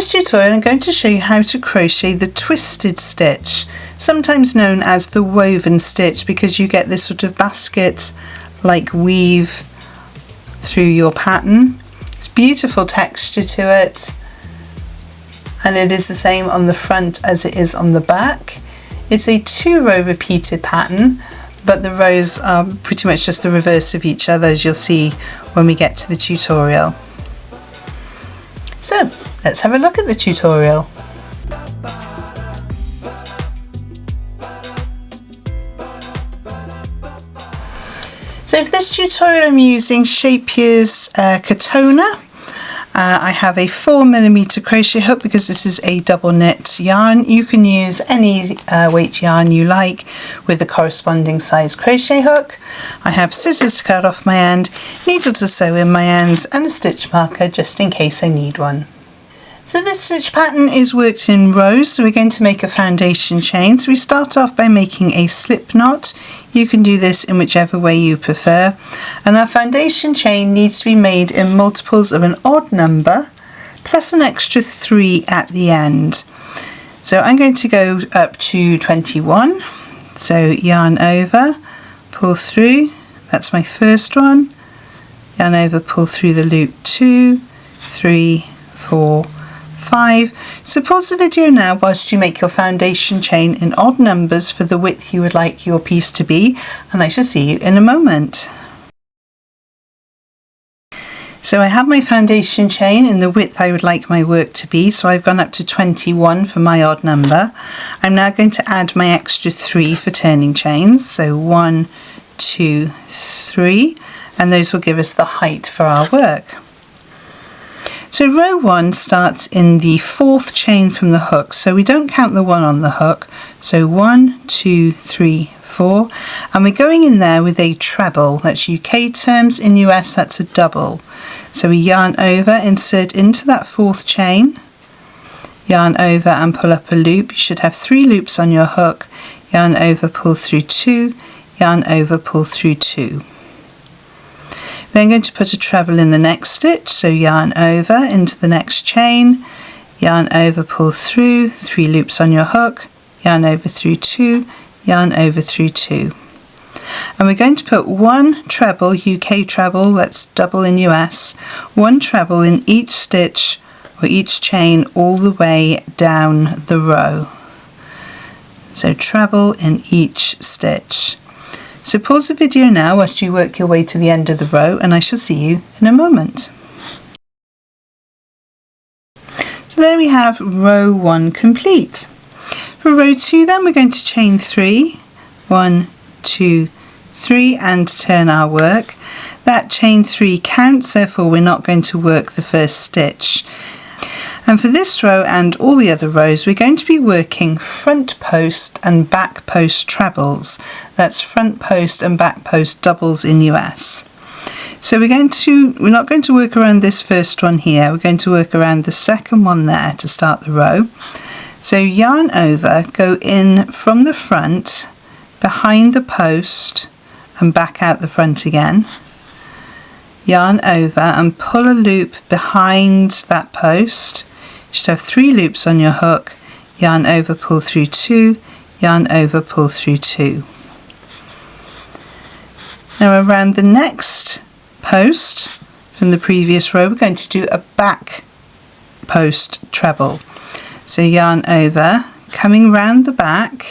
this tutorial I'm going to show you how to crochet the twisted stitch, sometimes known as the woven stitch, because you get this sort of basket like weave through your pattern. It's beautiful texture to it, and it is the same on the front as it is on the back. It's a 2-row repeated pattern, but the rows are pretty much just the reverse of each other, as you'll see when we get to the tutorial. So let's have a look at the tutorial. So for this tutorial I'm using Shapier's Katona. I have a 4mm crochet hook because this is a double knit yarn. You can use any weight yarn you like with the corresponding size crochet hook. I have scissors to cut off my end, needle to sew in my ends, and a stitch marker just in case I need one. So this stitch pattern is worked in rows, so we're going to make a foundation chain. So we start off by making a slip knot. You can do this in whichever way you prefer. And our foundation chain needs to be made in multiples of an odd number plus an extra 3 at the end. So I'm going to go up to 21. So yarn over, pull through, that's my first one. Yarn over, pull through the loop 2, 3, 4, 5. So pause the video now whilst you make your foundation chain in odd numbers for the width you would like your piece to be, and I shall see you in a moment. So I have my foundation chain in the width I would like my work to be, so I've gone up to 21 for my odd number. I'm now going to add my extra 3 for turning chains, so 1, 2, 3, and those will give us the height for our work. So row 1 starts in the 4th chain from the hook, so we don't count the 1 on the hook. So 1, 2, 3, 4, and we're going in there with a treble. That's UK terms, in US that's a double. So we yarn over, insert into that 4th chain, yarn over and pull up a loop. You should have 3 loops on your hook. Yarn over, pull through 2, yarn over, pull through 2. Then I'm going to put a treble in the next stitch, so yarn over into the next chain, yarn over, pull through, 3 loops on your hook, yarn over through 2, yarn over through 2. And we're going to put 1 treble, UK treble, that's double in US, 1 treble in each stitch or each chain all the way down the row. So treble in each stitch. So pause the video now whilst you work your way to the end of the row, and I shall see you in a moment. So there we have row 1 complete. For row 2 then we're going to chain 3, 1, 2, 3, and turn our work. That chain 3 counts, therefore we're not going to work the first stitch. And for this row and all the other rows we're going to be working front post and back post trebles. That's front post and back post doubles in US. So we're not going to work around this first one here, we're going to work around the second one there to start the row. So yarn over, go in from the front, behind the post and back out the front again. Yarn over and pull a loop behind that post. You should have 3 loops on your hook, yarn over, pull through 2, yarn over, pull through 2. Now around the next post from the previous row we're going to do a back post treble. So yarn over, coming round the back,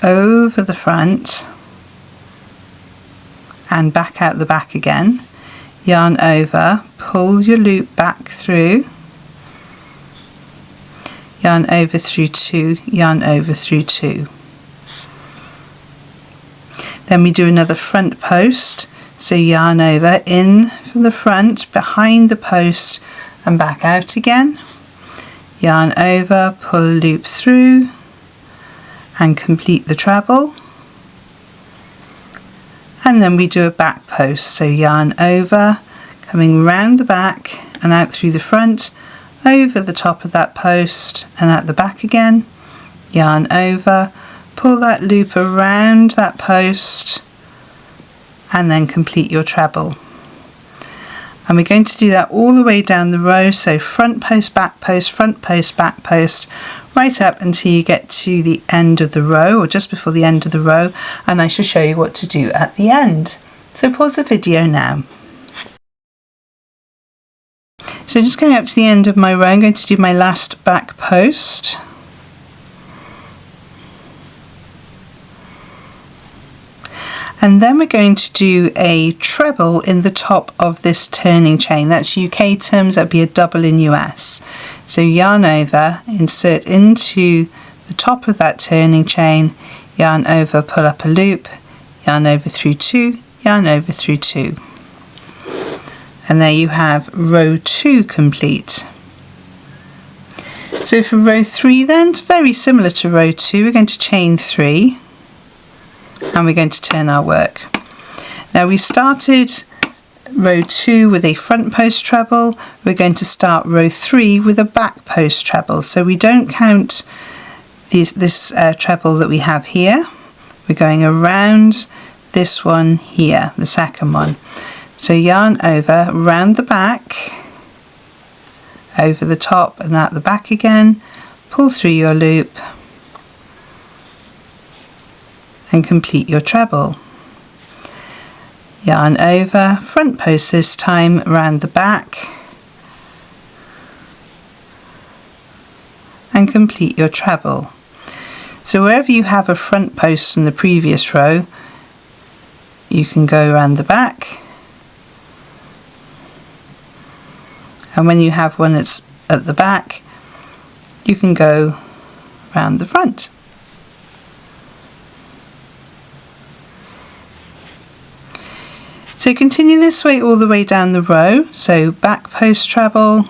over the front and back out the back again. Yarn over, pull your loop back through, yarn over through 2, yarn over through 2. Then we do another front post, so yarn over, in from the front, behind the post and back out again. Yarn over, pull a loop through and complete the treble. And then we do a back post, so yarn over, coming round the back and out through the front, over the top of that post and at the back again, yarn over, pull that loop around that post and then complete your treble. And we're going to do that all the way down the row, so front post, back post, front post, back post, right up until you get to the end of the row, or just before the end of the row, and I shall show you what to do at the end. So pause the video now. So just coming up to the end of my row, I'm going to do my last back post. And then we're going to do a treble in the top of this turning chain. That's UK terms, that'd be a double in US. So yarn over, insert into the top of that turning chain, yarn over, pull up a loop, yarn over through 2, yarn over through 2. And there you have row 2 complete. So for row 3 then, it's very similar to row 2. We're going to chain 3. And we're going to turn our work. Now we started row 2 with a front post treble. We're going to start row 3 with a back post treble. So we don't count this treble that we have here. We're going around this one here, the second one. So yarn over, round the back, over the top and out the back again, pull through your loop, and complete your treble. Yarn over, front post this time, round the back, and complete your treble. So wherever you have a front post from the previous row, you can go around the back, and when you have one that's at the back, you can go round the front. So continue this way all the way down the row, so back post treble,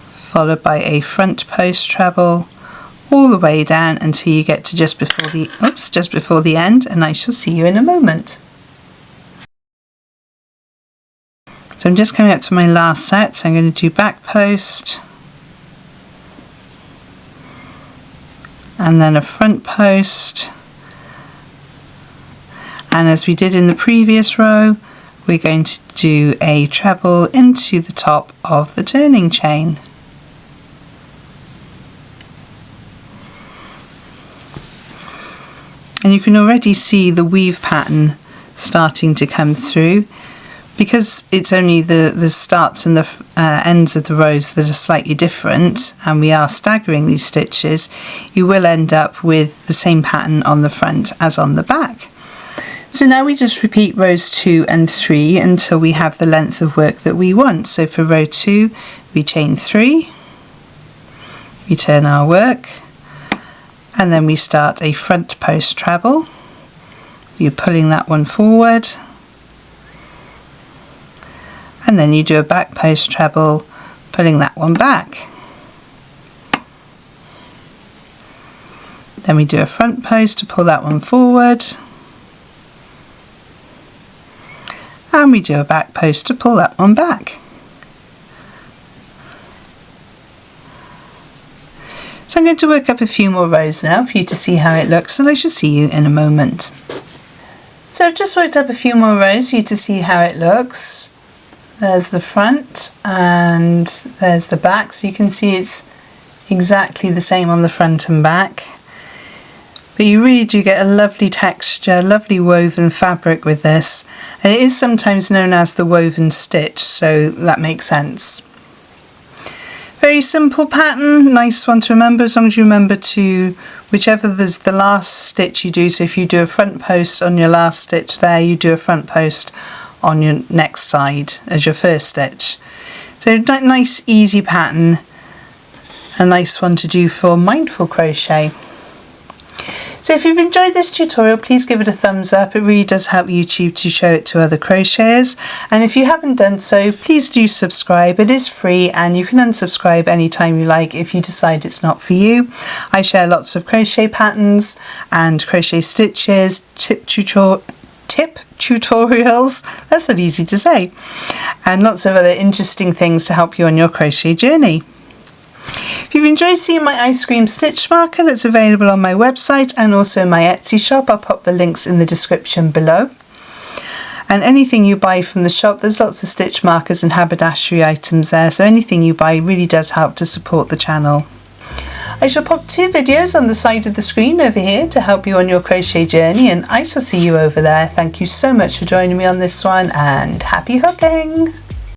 followed by a front post treble, all the way down until you get to just before the end, and I shall see you in a moment. So I'm just coming up to my last set, so I'm going to do back post, and then a front post. And as we did in the previous row, we're going to do a treble into the top of the turning chain. And you can already see the weave pattern starting to come through. Because it's only the starts and the ends of the rows that are slightly different, and we are staggering these stitches, you will end up with the same pattern on the front as on the back. So now we just repeat rows 2 and 3 until we have the length of work that we want. So for row 2, we chain 3, we turn our work, and then we start a front post treble. You're pulling that one forward, and then you do a back post treble, pulling that one back. Then we do a front post to pull that one forward, and we do a back post to pull that one back. So I'm going to work up a few more rows now for you to see how it looks, and I shall see you in a moment. So I've just worked up a few more rows for you to see how it looks. There's the front and there's the back, so you can see it's exactly the same on the front and back. But you really do get a lovely texture, lovely woven fabric with this, and it is sometimes known as the woven stitch, so that makes sense. Very simple pattern, nice one to remember, as long as you remember to, whichever there's the last stitch you do, so if you do a front post on your last stitch there, you do a front post on your next side as your first stitch. So nice easy pattern, a nice one to do for mindful crochet. So if you've enjoyed this tutorial, please give it a thumbs up. It really does help YouTube to show it to other crocheters. And if you haven't done so, please do subscribe. It is free and you can unsubscribe anytime you like if you decide it's not for you. I share lots of crochet patterns and crochet stitches, tip tutorials, that's not easy to say, and lots of other interesting things to help you on your crochet journey. If you've enjoyed seeing my ice cream stitch marker, that's available on my website and also my Etsy shop, I'll pop the links in the description below. And anything you buy from the shop, there's lots of stitch markers and haberdashery items there, so anything you buy really does help to support the channel. I shall pop 2 videos on the side of the screen over here to help you on your crochet journey, and I shall see you over there. Thank you so much for joining me on this one, and happy hooking!